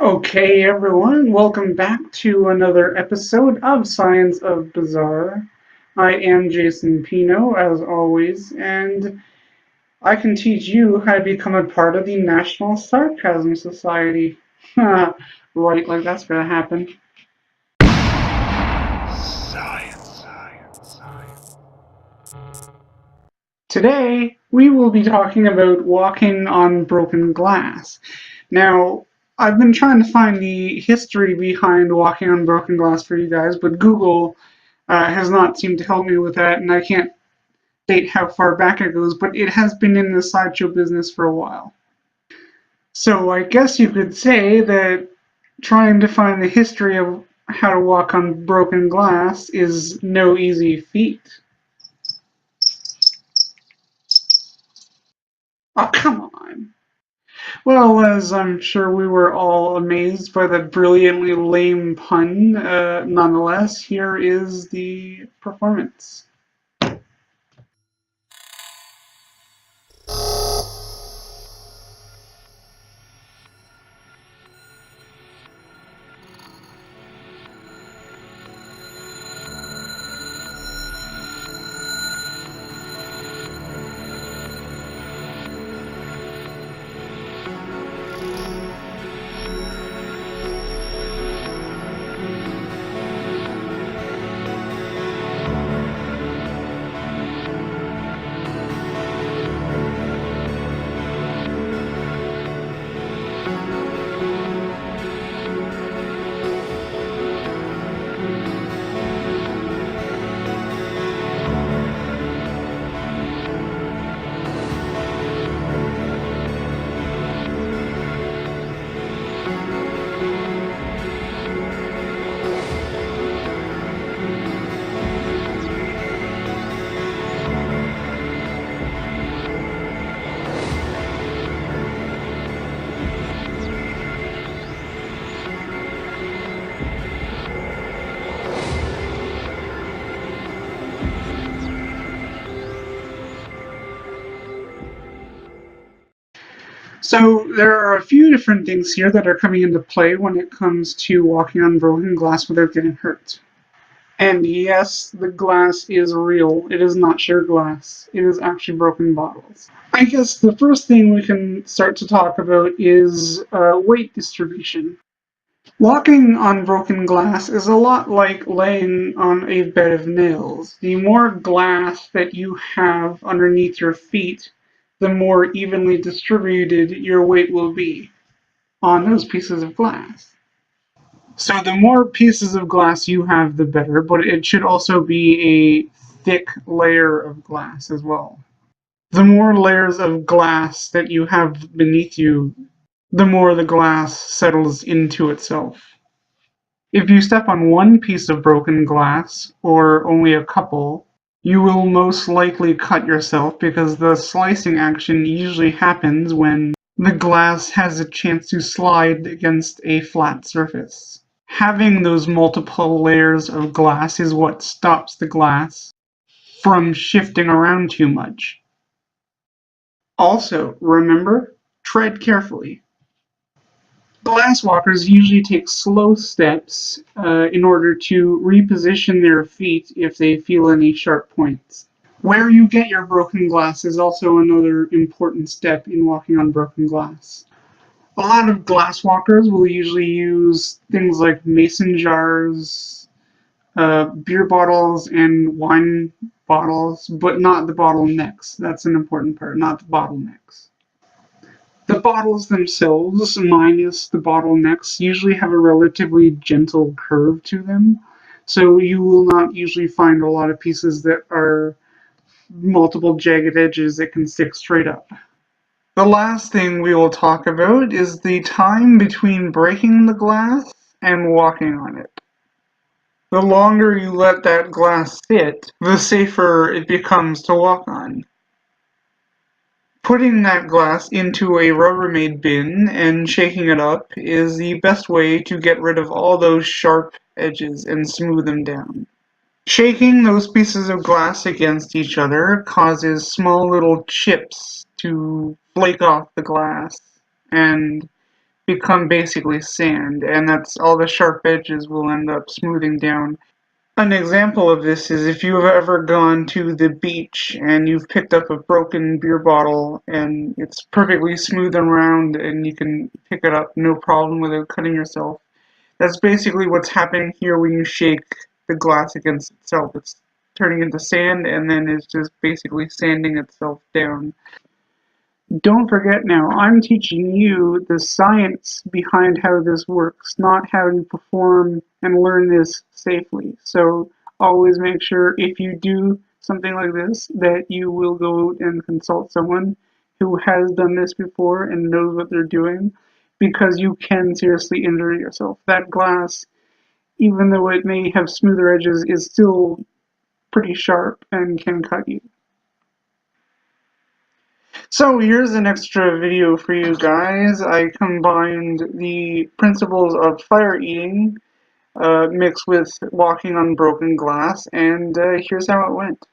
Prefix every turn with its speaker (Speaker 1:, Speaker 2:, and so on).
Speaker 1: Okay, everyone, welcome back to another episode of Science of Bizarre. I am Jason Pineau, as always, and I can teach you how to become a part of the National Sarcasm Society. Right, like that's gonna happen. Today, we will be talking about walking on broken glass. Now, I've been trying to find the history behind walking on broken glass for you guys, but Google has not seemed to help me with that, and I can't date how far back it goes, but it has been in the sideshow business for a while. So I guess you could say that trying to find the history of how to walk on broken glass is no easy feat. Oh, come on. Well, as I'm sure we were all amazed by that brilliantly lame pun, nonetheless, here is the performance. So there are a few different things here that are coming into play when it comes to walking on broken glass without getting hurt. And yes, the glass is real. It is not sheer glass. It is actually broken bottles. I guess the first thing we can start to talk about is weight distribution. Walking on broken glass is a lot like laying on a bed of nails. The more glass that you have underneath your feet, the more evenly distributed your weight will be on those pieces of glass. So the more pieces of glass you have, the better, but it should also be a thick layer of glass as well. The more layers of glass that you have beneath you, the more the glass settles into itself. If you step on one piece of broken glass, or only a couple, you will most likely cut yourself because the slicing action usually happens when the glass has a chance to slide against a flat surface. Having those multiple layers of glass is what stops the glass from shifting around too much. Also, remember, tread carefully. Glasswalkers usually take slow steps in order to reposition their feet if they feel any sharp points. Where you get your broken glass is also another important step in walking on broken glass. A lot of glasswalkers will usually use things like mason jars, beer bottles, and wine bottles, but not the bottlenecks. That's an important part, not the bottlenecks. The bottles themselves, minus the bottlenecks, usually have a relatively gentle curve to them, so you will not usually find a lot of pieces that are multiple jagged edges that can stick straight up. The last thing we will talk about is the time between breaking the glass and walking on it. The longer you let that glass sit, the safer it becomes to walk on. Putting that glass into a Rubbermaid bin and shaking it up is the best way to get rid of all those sharp edges and smooth them down. Shaking those pieces of glass against each other causes small little chips to flake off the glass, and become basically sand, and that's all the sharp edges will end up smoothing down. An example of this is if you've ever gone to the beach and you've picked up a broken beer bottle and it's perfectly smooth and round and you can pick it up no problem without cutting yourself. That's basically what's happening here when you shake the glass against itself. It's turning into sand and then it's just basically sanding itself down. Don't forget now, I'm teaching you the science behind how this works, not how to perform and learn this safely. So always make sure if you do something like this that you will go and consult someone who has done this before and knows what they're doing, because you can seriously injure yourself. That glass, even though it may have smoother edges, is still pretty sharp and can cut you. So here's an extra video for you guys. I combined the principles of fire eating mixed with walking on broken glass, and here's how it went.